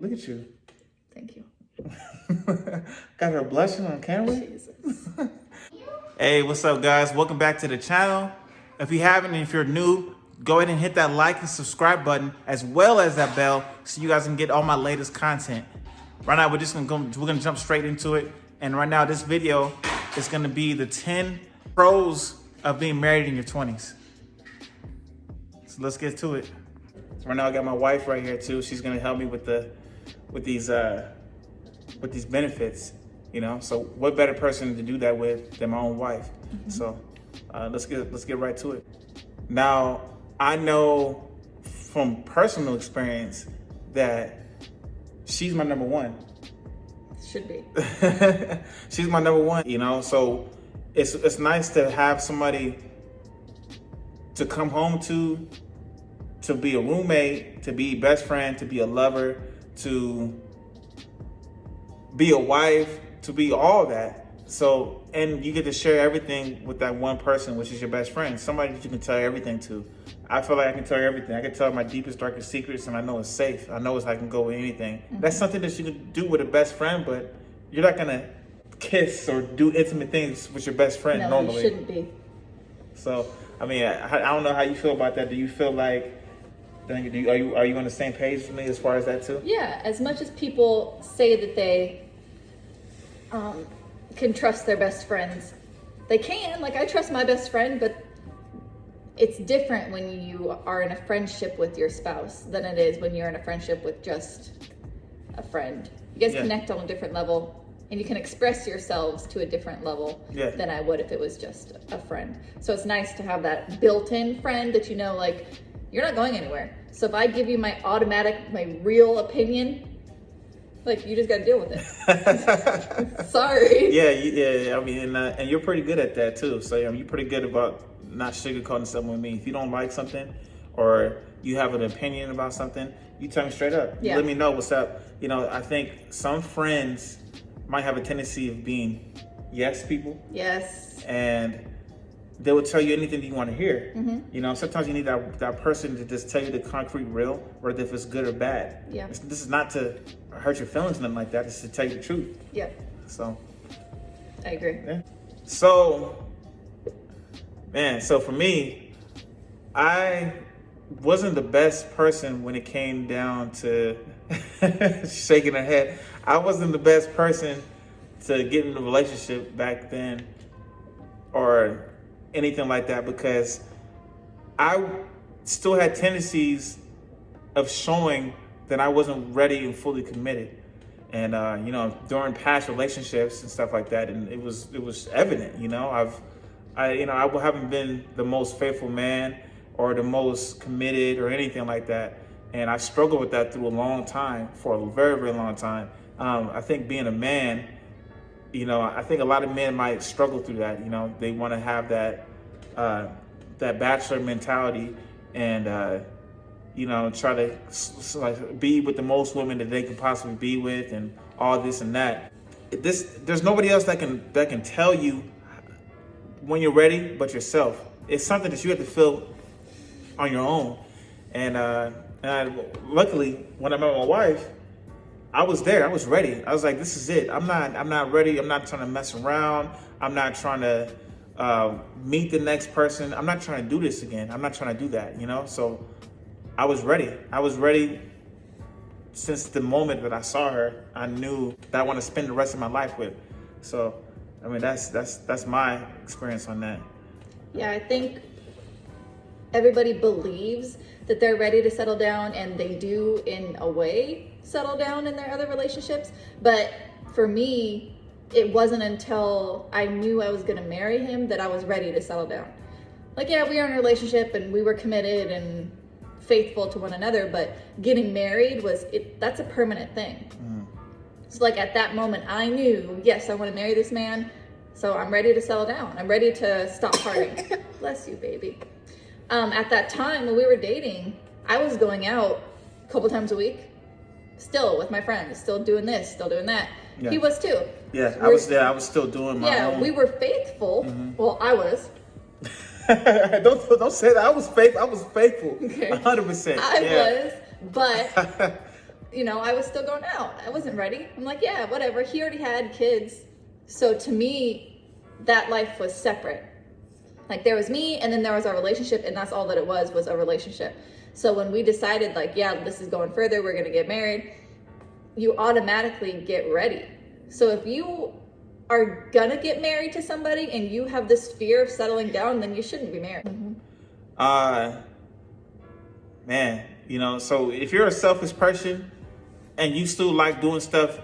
Look at you. Thank you. Got her blushing on camera. Jesus. Hey, what's up, guys? Welcome back to the channel. If you haven't, and if you're new, go ahead and hit that like and subscribe button, as well as that bell, so you guys can get all my latest content. Right now, we're gonna jump straight into it. And right now, this video is gonna be the 10 pros of being married in your 20s. So let's get to it. So right now, I got my wife right here too. She's gonna help me with these benefits. You know, so what better person to do that with than my own wife? Mm-hmm. So let's get right to it. Now, I know from personal experience that she's my number one. Should be. She's my number one, you know, so it's nice to have somebody to come home to be a roommate, to be best friend, to be a lover, to be a wife, to be all that. So, and you get to share everything with that one person, which is your best friend, somebody that you can tell everything to. I feel like I can tell you everything. I can tell my deepest, darkest secrets, and I know it's safe. I know I can go with anything. Mm-hmm. That's something that you can do with a best friend, but you're not gonna kiss or do intimate things with your best friend normally. You shouldn't be. So, I mean, I don't know how you feel about that. Do you feel like, are you on the same page with me as far as that too? Yeah, as much as people say that they can trust their best friends, they can. Like, I trust my best friend, but it's different when you are in a friendship with your spouse than it is when you're in a friendship with just a friend. You guys connect on a different level, and you can express yourselves to a different level than I would if it was just a friend. So it's nice to have that built-in friend that you know, like, you're not going anywhere. So if I give you my real opinion, like, you just got to deal with it. Sorry. Yeah. I mean, and you're pretty good at that too. So you're pretty good about not sugarcoating something with me. If you don't like something, or you have an opinion about something, you tell me straight up. You let me know what's up. You know, I think some friends might have a tendency of being yes people. Yes. And they will tell you anything that you want to hear. Mm-hmm. You know, sometimes you need that person to just tell you the concrete real, whether if it's good or bad. Yeah. This is not to hurt your feelings, nothing like that. It's to tell you the truth. Yeah. So. I agree. Yeah. So, man, so for me, I wasn't the best person when it came down to shaking her head. I wasn't the best person to get in a relationship back then, or anything like that, because I still had tendencies of showing that I wasn't ready and fully committed. And you know, during past relationships and stuff like that, and it was evident. You know, I haven't been the most faithful man or the most committed or anything like that, and I struggled with that through a long time, for a very, very long time. I think being a man, you know, I think a lot of men might struggle through that. You know, they want to have that bachelor mentality, and you know, try to like be with the most women that they could possibly be with, and all this and that. There's nobody else that can tell you when you're ready but yourself. It's something that you have to feel on your own. And luckily, when I met my wife, I was there. I was ready. I was like, this is it. I'm not ready. I'm not trying to mess around. I'm not trying to meet the next person. I'm not trying to do this again. I'm not trying to do that, you know? So I was ready. I was ready since the moment that I saw her. I knew that I want to spend the rest of my life with. So, I mean, that's my experience on that. Yeah, I think everybody believes that they're ready to settle down, and they do, in a way, settle down in their other relationships. But for me, it wasn't until I knew I was going to marry him that I was ready to settle down. Like, yeah, we were in a relationship and we were committed and faithful to one another, but getting married that's a permanent thing. So like, at that moment I knew, yes, I want to marry this man, so I'm ready to settle down. I'm ready to stop partying. Bless you, baby. At that time when we were dating, I was going out a couple times a week, still with my friends, still doing this, still doing that. Yeah. He was too. Yeah, I was there. I was still doing my own. Yeah, we were faithful. Mm-hmm. Well, I was. don't say that. I was faithful. Okay. 100%. I was, but you know, I was still going out. I wasn't ready. I'm like, yeah, whatever. He already had kids. So to me, that life was separate. Like there was me and then there was our relationship, and that's all that it was a relationship. So when we decided like, yeah, this is going further, we're gonna get married, you automatically get ready. So if you are gonna get married to somebody and you have this fear of settling down, then you shouldn't be married. Man, you know, so if you're a selfish person and you still like doing stuff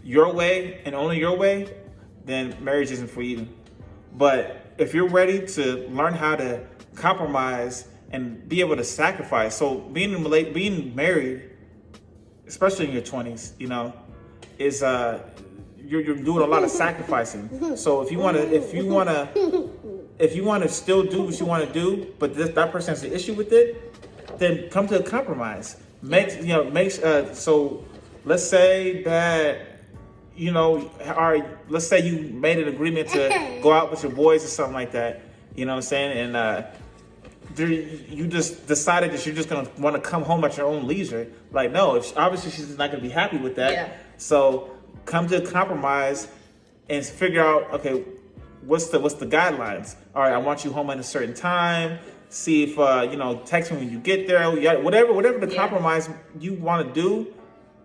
your way and only your way, then marriage isn't for you. But if you're ready to learn how to compromise and be able to sacrifice, so being married, especially in your 20s, you know, is you're doing a lot of sacrificing. So if you want to still do what you want to do, but that person has an issue with it, then come to a compromise. So let's say that, you know, let's say you made an agreement to go out with your boys or something like that, you know what I'm saying? And you just decided that you're just going to want to come home at your own leisure. Like, no, obviously she's not going to be happy with that. Yeah. So come to a compromise and figure out, okay, what's the guidelines? All right, I want you home at a certain time. See if, text me when you get there. Whatever the compromise you want to do,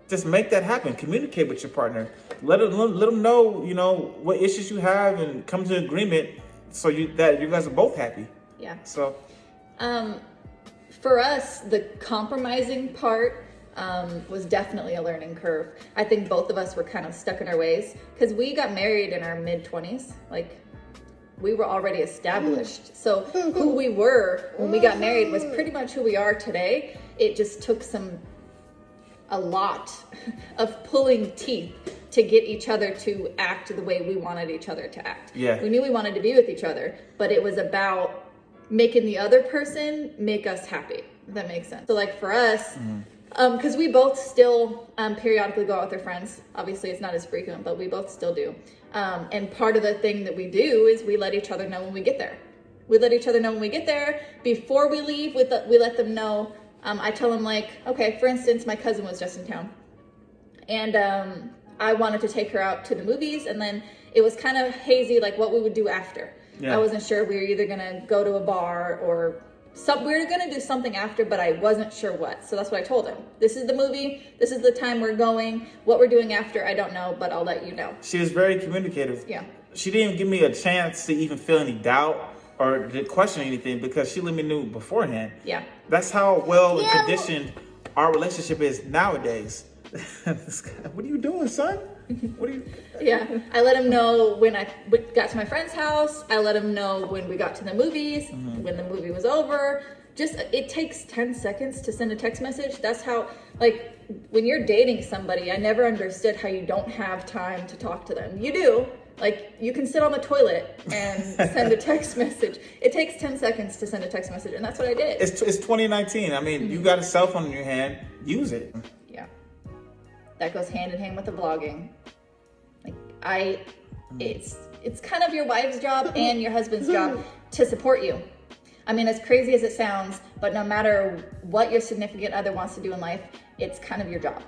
just make that happen. Communicate with your partner. Let them know, you know, what issues you have and come to an agreement so that you guys are both happy. Yeah. So, for us, the compromising part was definitely a learning curve. I think both of us were kind of stuck in our ways because we got married in our mid-20s. Like, we were already established. So who we were when we got married was pretty much who we are today. It just took a lot of pulling teeth to get each other to act the way we wanted each other to act. Yeah. We knew we wanted to be with each other, but it was about making the other person make us happy, if that makes sense. So like for us, because we both still periodically go out with our friends. Obviously it's not as frequent, but we both still do. And part of the thing that we do is we let each other know when we get there. We let each other know when we get there. Before we leave, we let them know. I tell them like, okay, for instance, my cousin was just in town. And I wanted to take her out to the movies. And then it was kind of hazy, like what we would do after. Yeah. I wasn't sure. We were either going to go to a bar or we were going to do something after, but I wasn't sure what. So that's what I told him. This is the movie. This is the time we're going. What we're doing after, I don't know, but I'll let you know. She was very communicative. Yeah. She didn't even give me a chance to even feel any doubt or to question anything because she let me know beforehand. Yeah. That's how well conditioned our relationship is nowadays. What are you doing, son? What are you? Yeah, I let him know when I got to my friend's house. I let him know when we got to the movies, when the movie was over. Just, it takes 10 seconds to send a text message. That's how, like, when you're dating somebody, I never understood how you don't have time to talk to them. You do. Like, you can sit on the toilet and send a text message. It takes 10 seconds to send a text message, and that's what I did. It's 2019. I mean, you got a cell phone in your hand. Use it. Yeah. That goes hand in hand with the vlogging. Like, it's kind of your wife's job and your husband's job to support you. I mean, as crazy as it sounds, but no matter what your significant other wants to do in life, it's kind of your job.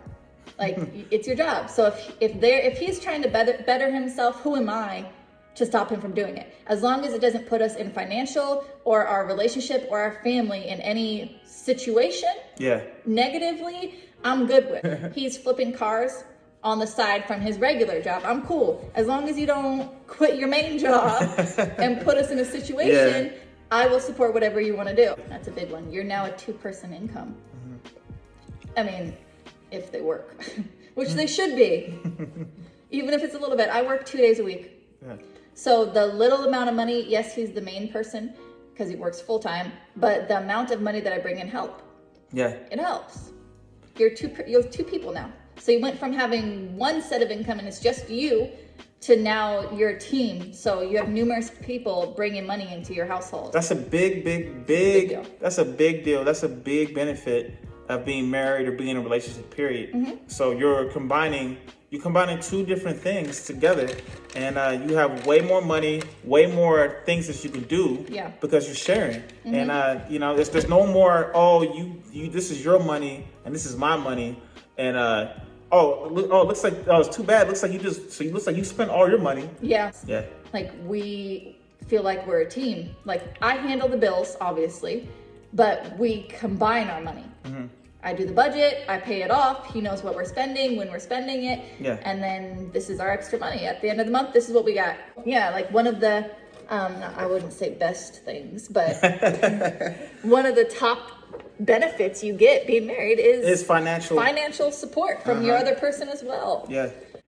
Like, it's your job. So if he's trying to better himself, who am I to stop him from doing it? As long as it doesn't put us in financial or our relationship or our family in any situation negatively, I'm good with. He's flipping cars on the side from his regular job. I'm cool. As long as you don't quit your main job and put us in a situation, I will support whatever you want to do. That's a big one. You're now a 2-person income. I mean, if they work, which they should be, even if it's a little bit. I work 2 days a week. Yeah. So the little amount of money, yes, he's the main person because he works full time, but the amount of money that I bring in help. Yeah. It helps. You're two people now. So you went from having one set of income and it's just you to now you're a team. So you have numerous people bringing money into your household. That's a big deal. That's a big deal. That's a big benefit of being married or being in a relationship, period. So you're combining 2 different things together, and you have way more money, way more things that you can do because you're sharing. And there's no more, this is your money and this is my money. And looks like it's too bad. Looks like you spent all your money. Yeah. Yeah. Like we feel like we're a team. Like I handle the bills, obviously, but we combine our money. Mm-hmm. I do the budget, I pay it off. He knows what we're spending, when we're spending it. Yeah. And then this is our extra money. At the end of the month, this is what we got. Yeah, like one of the, I wouldn't say best things, but one of the top benefits you get being married is financial support from your other person as well. Yeah.